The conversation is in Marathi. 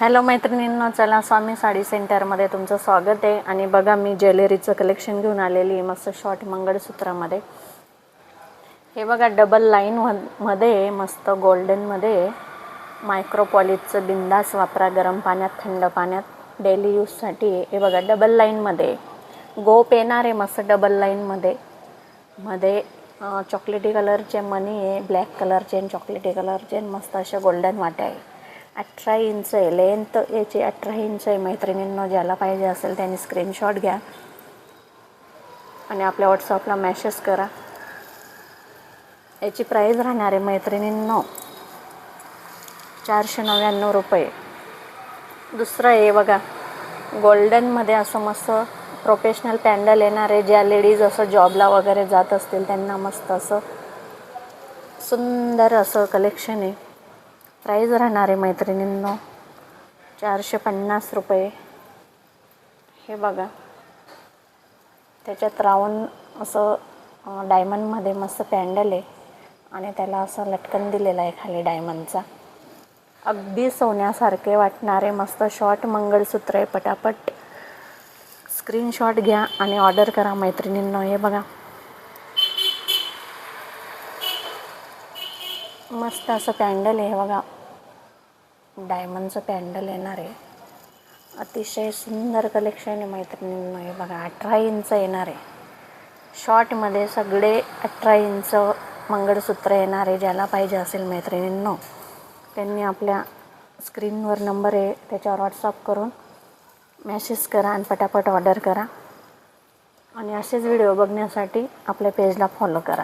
हॅलो मैत्रिणींनो, चला स्वामी साडी सेंटरमध्ये तुमचं स्वागत आहे. आणि बघा, मी ज्वेलरीचं कलेक्शन घेऊन आलेली आहे मस्त शॉर्ट मंगळसूत्रामध्ये. हे बघा, डबल लाईन मध्ये मस्त गोल्डनमध्ये मायक्रो पॉलिशचं बिंदास वापरा, गरम पाण्यात थंड पाण्यात डेली यूजसाठी. हे बघा, डबल लाईनमध्ये गोप येणार आहे मस्त डबल लाईनमध्ये. मध्ये चॉकलेटी कलरचे मनी आहे, ब्लॅक कलरचे आणि चॉकलेटी कलरचे मस्त अशा गोल्डन वाट्या आहे. 18 इंच आहे लेंथ याची, 18 इंच आहे मैत्रिणींनो. ज्याला पाहिजे असेल त्यांनी स्क्रीनशॉट घ्या आणि आपल्या व्हॉट्सअपला मेसेज करा. याची प्राईस राहणार आहे मैत्रिणींनो 499 रुपये. दुसरं आहे बघा, गोल्डनमध्ये असं मस्त प्रोफेशनल पॅन्डल येणार आहे. ज्या लेडीज असं जॉबला वगैरे जात असतील त्यांना मस्त असं सुंदर असं कलेक्शन आहे. प्राईज राहणार आहे मैत्रिणींनो 450 रुपये. हे बघा, त्याच्यात राऊंड असं डायमंडमध्ये मस्त पॅन्डल आहे आणि त्याला असं लटकन दिलेलं आहे खाली डायमंडचा. अगदी सोन्यासारखे वाटणारे मस्त शॉर्ट मंगळसूत्र आहे. पटापट स्क्रीनशॉट घ्या आणि ऑर्डर करा मैत्रिणींनो. हे बघा, मस्त असं पॅन्डल आहे. बघा, डायमंडचं पॅन्डल येणार आहे. अतिशय सुंदर कलेक्शन आहे मैत्रिणींनो. हे बघा, 18 इंच येणार आहे. शॉर्टमध्ये सगळे 18 इंच मंगळसूत्र येणार आहे. ज्याला पाहिजे असेल मैत्रिणींनो त्यांनी आपल्या स्क्रीनवर नंबर आहे त्याच्यावर व्हॉट्सअप करून मेसेज करा आणि पटापट ऑर्डर करा. आणि असेच व्हिडिओ बघण्यासाठी आपल्या पेजला फॉलो करा.